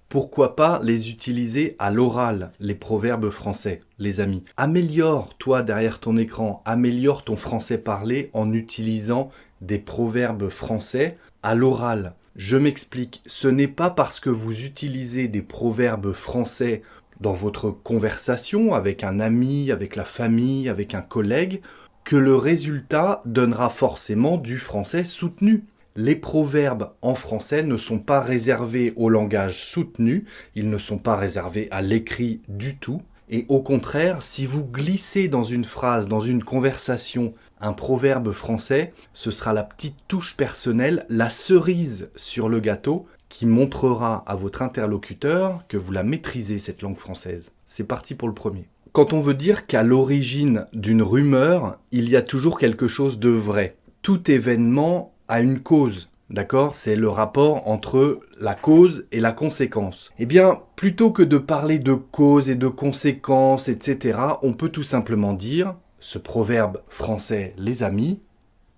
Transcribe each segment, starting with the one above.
pourquoi pas les utiliser à l'oral, les proverbes français, les amis. Améliore, toi, derrière ton écran, améliore ton français parlé en utilisant des proverbes français à l'oral. Je m'explique, ce n'est pas parce que vous utilisez des proverbes français dans votre conversation avec un ami, avec la famille, avec un collègue, que le résultat donnera forcément du français soutenu. Les proverbes en français ne sont pas réservés au langage soutenu, ils ne sont pas réservés à l'écrit du tout. Et au contraire, si vous glissez dans une phrase, dans une conversation, un proverbe français, ce sera la petite touche personnelle, la cerise sur le gâteau, qui montrera à votre interlocuteur que vous la maîtrisez, cette langue française. C'est parti pour le premier. Quand on veut dire qu'à l'origine d'une rumeur, il y a toujours quelque chose de vrai. Tout événement a une cause, d'accord ? C'est le rapport entre la cause et la conséquence. Eh bien, plutôt que de parler de cause et de conséquences, etc., on peut tout simplement dire, ce proverbe français, les amis,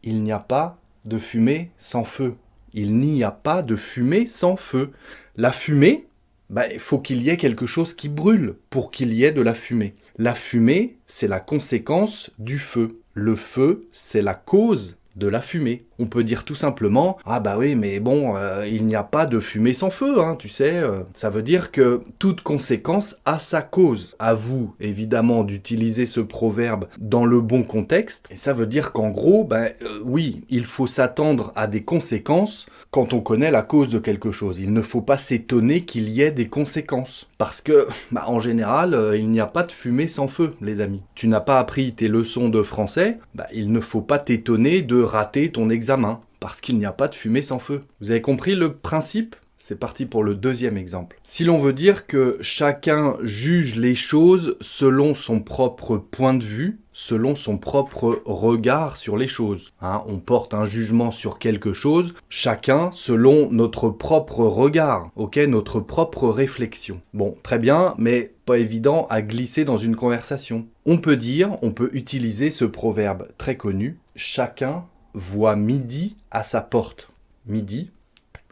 il n'y a pas de fumée sans feu. Il n'y a pas de fumée sans feu. La fumée, il faut qu'il y ait quelque chose qui brûle pour qu'il y ait de la fumée. La fumée, c'est la conséquence du feu. Le feu, c'est la cause de la fumée. On peut dire tout simplement « Ah bah oui, mais bon, il n'y a pas de fumée sans feu, hein, tu sais. » Ça veut dire que toute conséquence a sa cause. À vous, évidemment, d'utiliser ce proverbe dans le bon contexte. Et ça veut dire qu'en gros, oui, il faut s'attendre à des conséquences quand on connaît la cause de quelque chose. Il ne faut pas s'étonner qu'il y ait des conséquences. Parce que, en général, il n'y a pas de fumée sans feu, les amis. Tu n'as pas appris tes leçons de français, il ne faut pas t'étonner de rater ton examen, parce qu'il n'y a pas de fumée sans feu. Vous avez compris le principe ? C'est parti pour le deuxième exemple. Si l'on veut dire que chacun juge les choses selon son propre point de vue, selon son propre regard sur les choses. On porte un jugement sur quelque chose, chacun selon notre propre regard, notre propre réflexion. Bon, très bien, mais pas évident à glisser dans une conversation. On peut utiliser ce proverbe très connu, chacun voit midi à sa porte. Midi,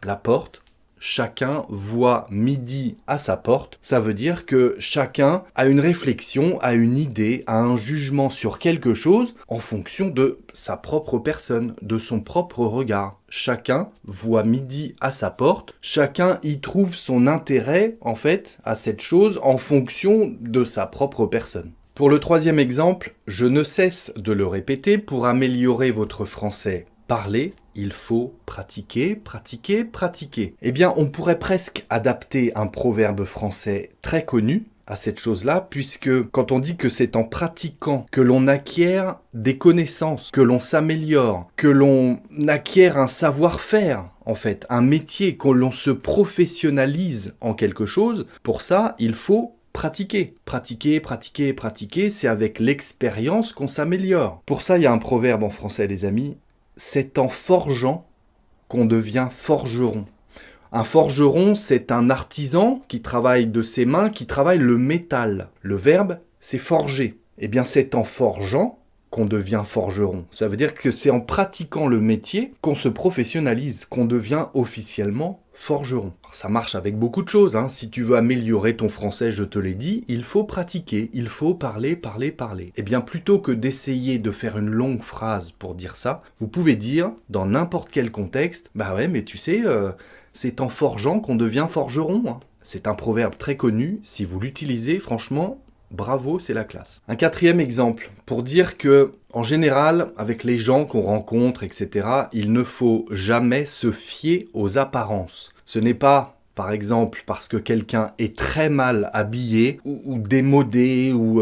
la porte. Chacun voit midi à sa porte. Ça veut dire que chacun a une réflexion, a une idée, a un jugement sur quelque chose en fonction de sa propre personne, de son propre regard. Chacun voit midi à sa porte. Chacun y trouve son intérêt, en fait, à cette chose en fonction de sa propre personne. Pour le troisième exemple, je ne cesse de le répéter, pour améliorer votre français parlé, il faut pratiquer, pratiquer, pratiquer. Eh bien, on pourrait presque adapter un proverbe français très connu à cette chose-là, puisque quand on dit que c'est en pratiquant que l'on acquiert des connaissances, que l'on s'améliore, que l'on acquiert un savoir-faire, en fait, un métier, que l'on se professionnalise en quelque chose, pour ça, il faut pratiquer. Pratiquer, pratiquer, pratiquer, c'est avec l'expérience qu'on s'améliore. Pour ça, il y a un proverbe en français, les amis, c'est en forgeant qu'on devient forgeron. Un forgeron, c'est un artisan qui travaille de ses mains, qui travaille le métal. Le verbe, c'est forger. Eh bien, c'est en forgeant qu'on devient forgeron. Ça veut dire que c'est en pratiquant le métier qu'on se professionnalise, qu'on devient officiellement forgeron. Alors, ça marche avec beaucoup de choses. Si tu veux améliorer ton français, je te l'ai dit, il faut pratiquer, il faut parler, parler, parler. Eh bien, plutôt que d'essayer de faire une longue phrase pour dire ça, vous pouvez dire, dans n'importe quel contexte, mais tu sais, c'est en forgeant qu'on devient forgeron. C'est un proverbe très connu, si vous l'utilisez, franchement, bravo, c'est la classe. Un quatrième exemple, pour dire que, en général, avec les gens qu'on rencontre, etc., il ne faut jamais se fier aux apparences. Ce n'est pas, par exemple, parce que quelqu'un est très mal habillé, ou démodé, ou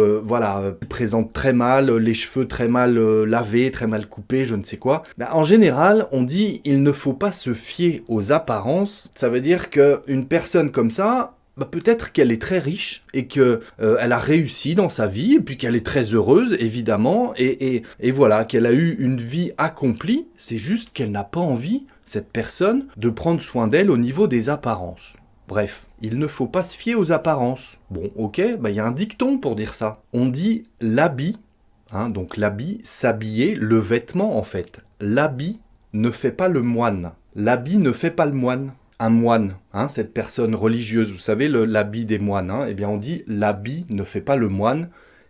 présente très mal, les cheveux très mal lavés, très mal coupés, je ne sais quoi. En général, on dit, il ne faut pas se fier aux apparences. Ça veut dire qu'une personne comme ça, peut-être qu'elle est très riche et qu'elle a réussi dans sa vie et puis qu'elle est très heureuse, évidemment, et voilà, qu'elle a eu une vie accomplie. C'est juste qu'elle n'a pas envie, cette personne, de prendre soin d'elle au niveau des apparences. Bref, il ne faut pas se fier aux apparences. Bon, ok, il y a un dicton pour dire ça. On dit l'habit, donc l'habit, s'habiller, le vêtement en fait. L'habit ne fait pas le moine. L'habit ne fait pas le moine. un moine, hein, cette personne religieuse, vous savez, l'habit des moines, hein, eh bien on dit l'habit ne fait pas le moine,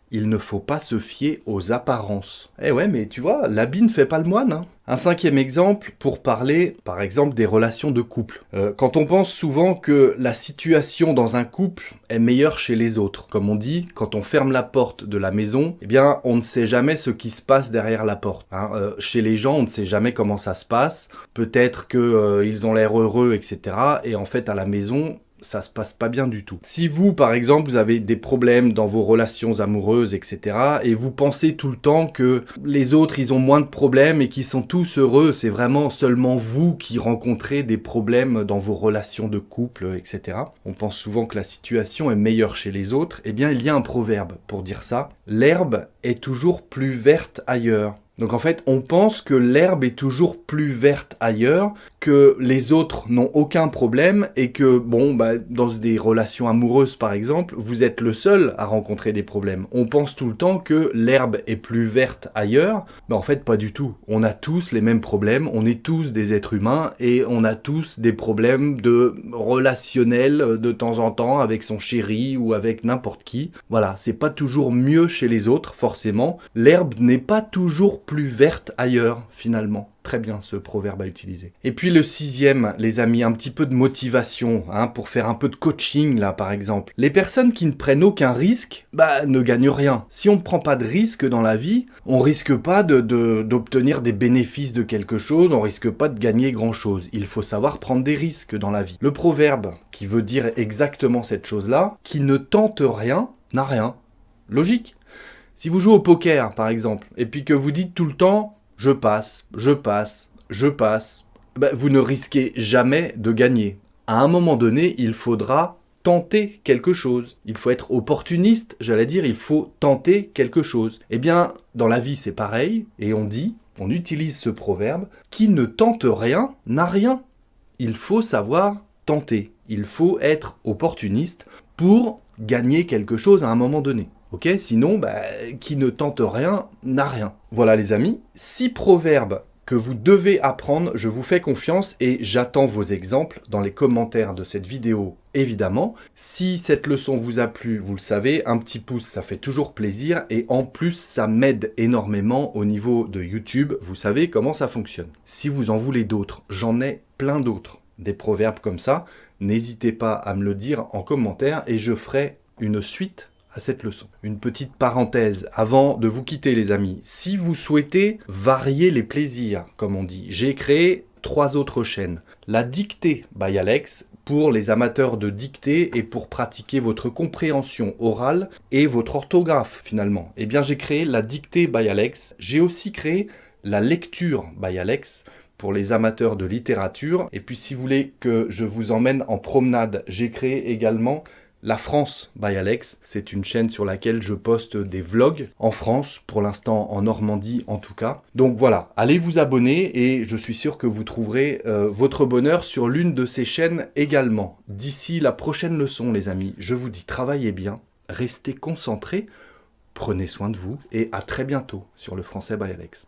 il ne faut pas se fier aux apparences. Eh ouais, mais tu vois, l'habit ne fait pas le moine, hein. Un cinquième exemple pour parler, par exemple, des relations de couple. Quand on pense souvent que la situation dans un couple est meilleure chez les autres, comme on dit, quand on ferme la porte de la maison, eh bien, on ne sait jamais ce qui se passe derrière la porte, hein. Chez les gens, on ne sait jamais comment ça se passe. Peut-être qu'ils ont l'air heureux, etc. Et en fait, à la maison, ça se passe pas bien du tout. Si vous, par exemple, vous avez des problèmes dans vos relations amoureuses, etc., et vous pensez tout le temps que les autres, ils ont moins de problèmes et qu'ils sont tous heureux, c'est vraiment seulement vous qui rencontrez des problèmes dans vos relations de couple, etc. On pense souvent que la situation est meilleure chez les autres. Eh bien, il y a un proverbe pour dire ça. L'herbe est toujours plus verte ailleurs. Donc en fait, on pense que l'herbe est toujours plus verte ailleurs, que les autres n'ont aucun problème et que, bon, dans des relations amoureuses par exemple, vous êtes le seul à rencontrer des problèmes. On pense tout le temps que l'herbe est plus verte ailleurs, mais en fait pas du tout. On a tous les mêmes problèmes, on est tous des êtres humains et on a tous des problèmes de relationnels de temps en temps avec son chéri ou avec n'importe qui. Voilà, c'est pas toujours mieux chez les autres, forcément. L'herbe n'est pas toujours plus verte ailleurs, finalement. Très bien ce proverbe à utiliser. Et puis le sixième, les amis, un petit peu de motivation, hein, pour faire un peu de coaching là par exemple. Les personnes qui ne prennent aucun risque, ne gagnent rien. Si on ne prend pas de risque dans la vie, on risque pas d'obtenir des bénéfices de quelque chose, on risque pas de gagner grand chose. Il faut savoir prendre des risques dans la vie. Le proverbe qui veut dire exactement cette chose-là, qui ne tente rien, n'a rien. Logique. Si vous jouez au poker, par exemple, et puis que vous dites tout le temps « je passe, je passe, je passe », vous ne risquez jamais de gagner. À un moment donné, il faudra tenter quelque chose. Il faut être opportuniste, j'allais dire, il faut tenter quelque chose. Eh bien, dans la vie, c'est pareil, et on utilise ce proverbe « qui ne tente rien, n'a rien ». Il faut savoir tenter. Il faut être opportuniste pour gagner quelque chose à un moment donné. Ok, sinon, qui ne tente rien, n'a rien. Voilà les amis, 6 proverbes que vous devez apprendre, je vous fais confiance et j'attends vos exemples dans les commentaires de cette vidéo, évidemment. Si cette leçon vous a plu, vous le savez, un petit pouce, ça fait toujours plaisir et en plus, ça m'aide énormément au niveau de YouTube. Vous savez comment ça fonctionne. Si vous en voulez d'autres, j'en ai plein d'autres, des proverbes comme ça. N'hésitez pas à me le dire en commentaire et je ferai une suite à cette leçon. Une petite parenthèse avant de vous quitter les amis. Si vous souhaitez varier les plaisirs, comme on dit, j'ai créé 3 autres chaînes. La dictée by Alex pour les amateurs de dictée et pour pratiquer votre compréhension orale et votre orthographe finalement. Eh bien j'ai créé la dictée by Alex. J'ai aussi créé la lecture by Alex pour les amateurs de littérature. Et puis si vous voulez que je vous emmène en promenade, j'ai créé également La France by Alex, c'est une chaîne sur laquelle je poste des vlogs en France, pour l'instant en Normandie en tout cas. Donc voilà, allez vous abonner et je suis sûr que vous trouverez votre bonheur sur l'une de ces chaînes également. D'ici la prochaine leçon les amis, je vous dis travaillez bien, restez concentrés, prenez soin de vous et à très bientôt sur le Français by Alex.